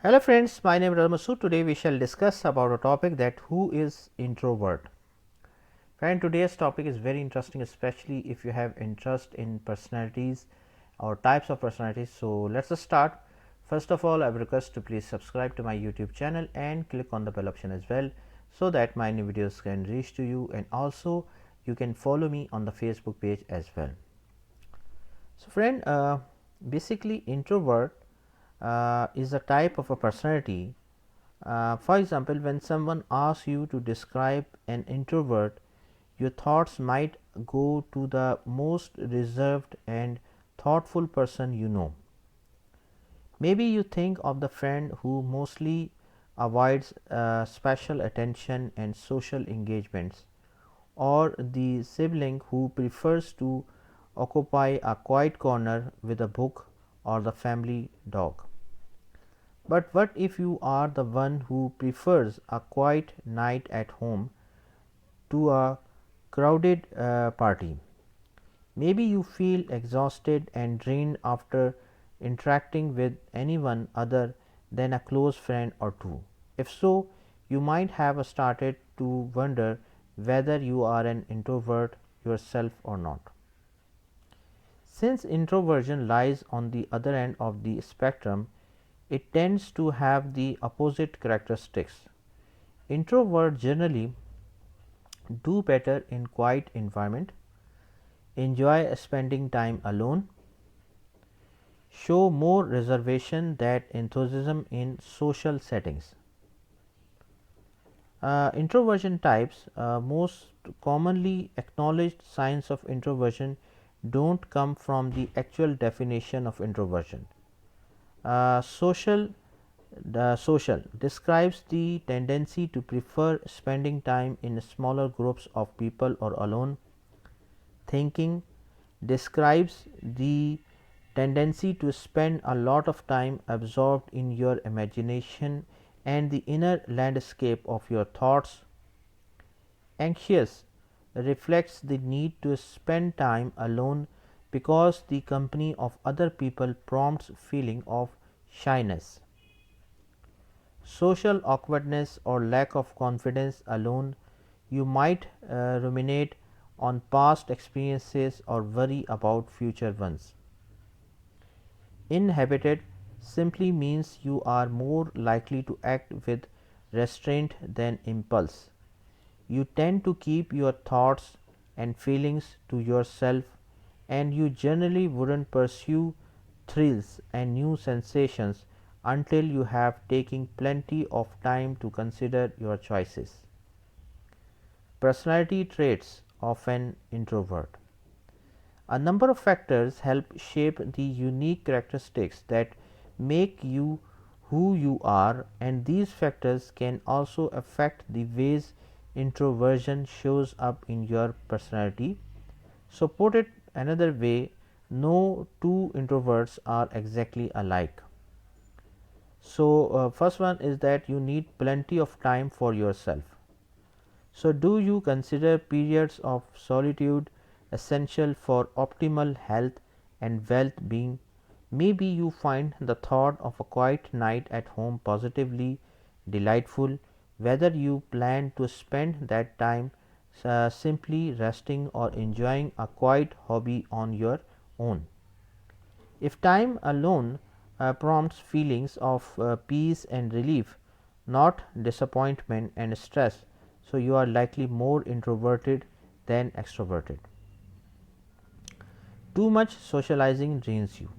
Hello friends, my name is Ramasu. Today we shall discuss about a topic that who is introvert. Friend, today's topic is very interesting, especially if you have interest in personalities or types of personalities. So let's just start. First of all, I would request to please subscribe to my YouTube channel and click on the bell option as well, so that my new videos can reach to you, and also you can follow me on the Facebook page as well. So friend, basically introvert is a type of a personality. For example, when someone asks you to describe an introvert, your thoughts might go to the most reserved and thoughtful person you know. Maybe you think of the friend who mostly avoids special attention and social engagements, or the sibling who prefers to occupy a quiet corner with a book or the family dog. But what if you are the one who prefers a quiet night at home to a crowded party? Maybe you feel exhausted and drained after interacting with anyone other than a close friend or two. If so, you might have started to wonder whether you are an introvert yourself or not. Since introversion lies on the other end of the spectrum, it tends to have the opposite characteristics. Introverts generally do better in quiet environment, enjoy spending time alone, show more reservation than enthusiasm in social settings. Introversion types, most commonly acknowledged signs of introversion don't come from the actual definition of introversion. Social describes the tendency to prefer spending time in smaller groups of people or alone. Thinking describes the tendency to spend a lot of time absorbed in your imagination and the inner landscape of your thoughts. Anxious reflects the need to spend time alone because the company of other people prompts feeling of shyness. Social awkwardness or lack of confidence alone, you might ruminate on past experiences or worry about future ones. Inhibited simply means you are more likely to act with restraint than impulse. You tend to keep your thoughts and feelings to yourself, and you generally wouldn't pursue thrills and new sensations until you have taken plenty of time to consider your choices. Personality traits of an introvert. A number of factors help shape the unique characteristics that make you who you are, and these factors can also affect the ways introversion shows up in your personality. So, put it another way, no two introverts are exactly alike. So, first one is that you need plenty of time for yourself. So, do you consider periods of solitude essential for optimal health and well being? Maybe you find the thought of a quiet night at home positively delightful, whether you plan to spend that time simply resting or enjoying a quiet hobby on your own. If time alone prompts feelings of peace and relief, not disappointment and stress, so you are likely more introverted than extroverted. Too much socializing drains you.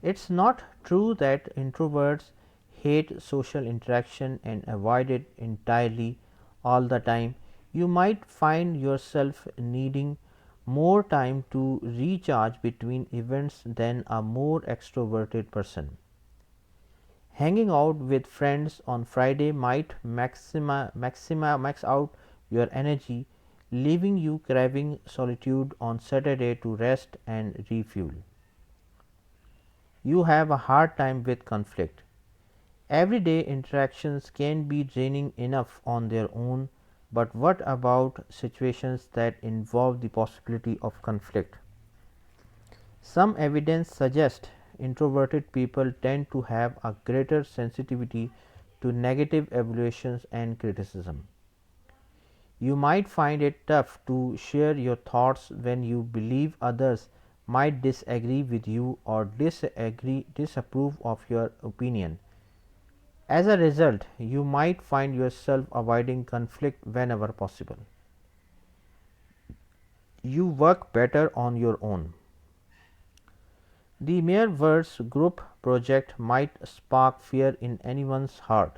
It's not true that introverts hate social interaction and avoid it entirely all the time. You might find yourself needing more time to recharge between events than a more extroverted person. Hanging out with friends on Friday might max out your energy, leaving you craving solitude on Saturday to rest and refuel. You have a hard time with conflict. Everyday interactions can be draining enough on their own, but what about situations that involve the possibility of conflict? Some evidence suggests introverted people tend to have a greater sensitivity to negative evaluations and criticism. You might find it tough to share your thoughts when you believe others might disagree with you or disapprove of your opinion. As a result, you might find yourself avoiding conflict whenever possible. You work better on your own. The mere words group project might spark fear in anyone's heart,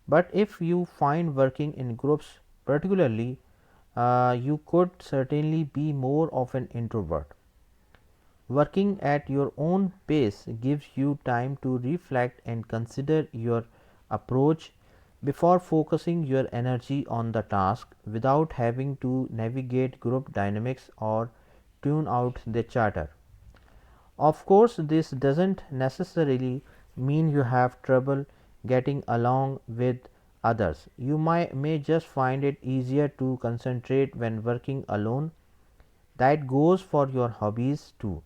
but if you find working in groups particularly, you could certainly be more of an introvert. Working at your own pace gives you time to reflect and consider your approach before focusing your energy on the task without having to navigate group dynamics or tune out the chatter. Of course, this doesn't necessarily mean you have trouble getting along with others. You may just find it easier to concentrate when working alone. That goes for your hobbies too.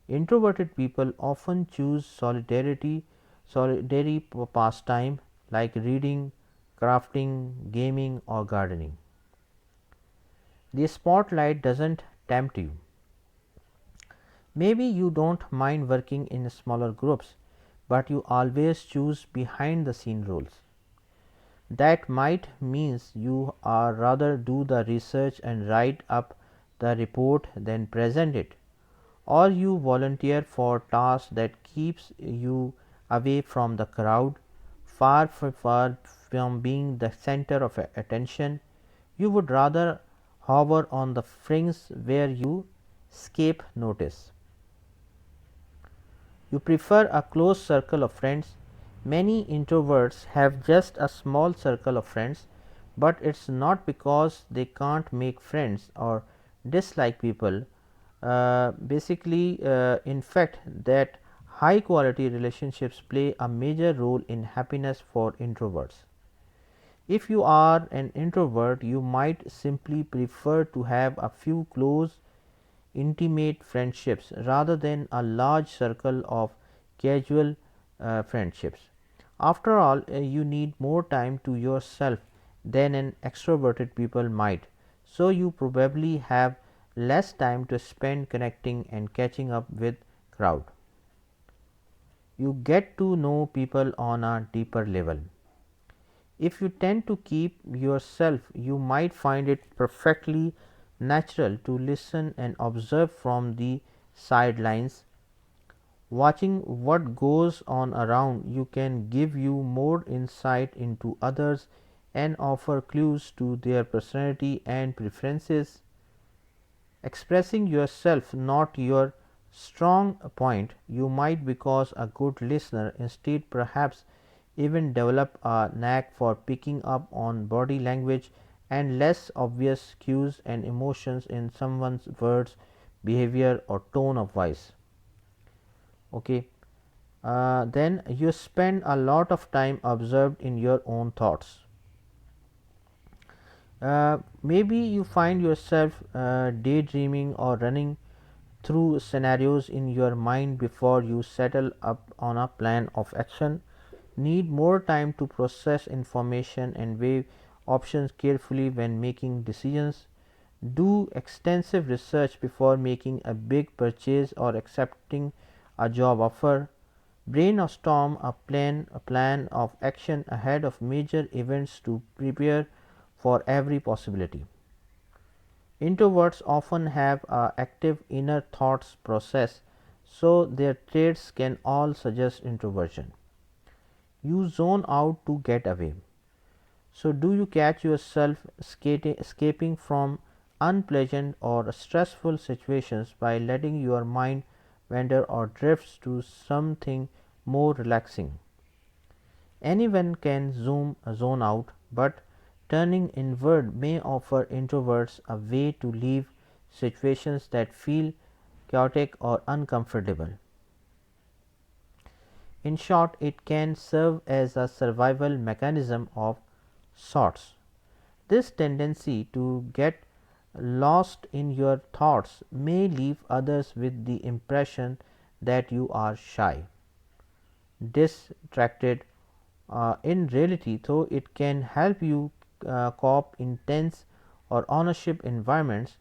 Introverted people often choose solitary pastime like reading, crafting, gaming, or gardening. The spotlight doesn't tempt you. Maybe you don't mind working in smaller groups, but you always choose behind the scene roles. That might means you are rather do the research and write up the report than present it, or you volunteer for tasks that keeps you away from the crowd, far from being the center of attention. You would rather hover on the fringe where you escape notice. You prefer a close circle of friends. Many introverts have just a small circle of friends, but it's not because they can't make friends or dislike people. In fact, that high quality relationships play a major role in happiness for introverts. If you are an introvert, you might simply prefer to have a few close, intimate friendships rather than a large circle of casual friendships. After all, you need more time to yourself than an extroverted people might, so you probably have less time to spend connecting and catching up with crowd. You get to know people on a deeper level. If you tend to keep yourself, you might find it perfectly natural to listen and observe from the sidelines. Watching what goes on around you can give you more insight into others and offer clues to their personality and preferences. Expressing yourself not your strong point, you might become a good listener. Instead, perhaps even develop a knack for picking up on body language and less obvious cues and emotions in someone's words, behavior, or tone of voice. Okay. Then you spend a lot of time observed in your own thoughts. Maybe you find yourself daydreaming or running through scenarios in your mind before you settle up on a plan of action. Need more time to process information and weigh options carefully when making decisions. Do extensive research before making a big purchase or accepting a job offer. Brainstorm a plan of action ahead of major events to prepare for every possibility. Introverts often have a active inner thoughts process, so their traits can all suggest introversion. You zone out to get away. So, do you catch yourself escaping from unpleasant or stressful situations by letting your mind wander or drifts to something more relaxing? Anyone can zone out, but turning inward may offer introverts a way to leave situations that feel chaotic or uncomfortable. In short, it can serve as a survival mechanism of sorts. This tendency to get lost in your thoughts may leave others with the impression that you are shy, distracted. In reality, though, it can help you cope in tense or ownership environments,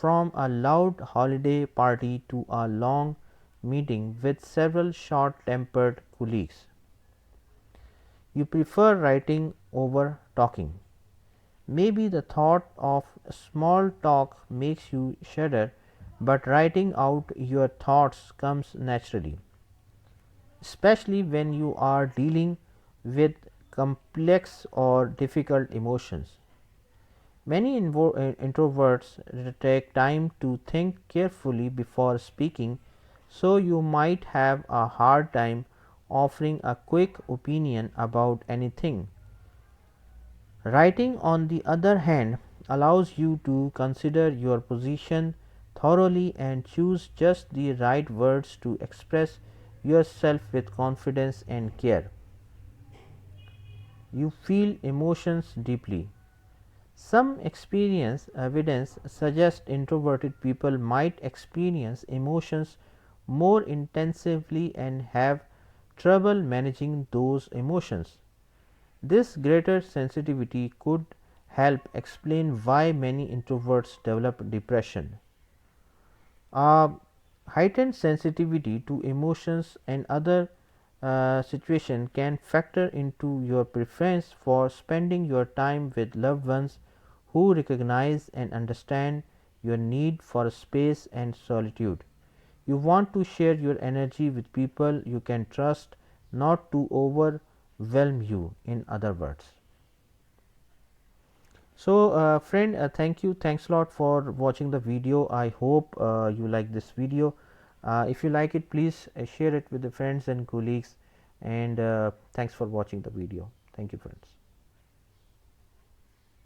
from a loud holiday party to a long meeting with several short tempered colleagues. You prefer writing over talking. Maybe the thought of small talk makes you shudder, but writing out your thoughts comes naturally, especially when you are dealing with complex or difficult emotions. Many introverts take time to think carefully before speaking, so you might have a hard time offering a quick opinion about anything. Writing, on the other hand, allows you to consider your position thoroughly and choose just the right words to express yourself with confidence and care. You feel emotions deeply. Some experience evidence suggests introverted people might experience emotions more intensively and have trouble managing those emotions. This greater sensitivity could help explain why many introverts develop depression. Uh, Heightened sensitivity to emotions and other situations can factor into your preference for spending your time with loved ones who recognize and understand your need for space and solitude. You want to share your energy with people you can trust, not to overwhelm you, in other words. So, friend, thank you. Thanks a lot for watching the video. I hope you like this video. If you like it, please share it with the friends and colleagues. And thanks for watching the video. Thank you, friends.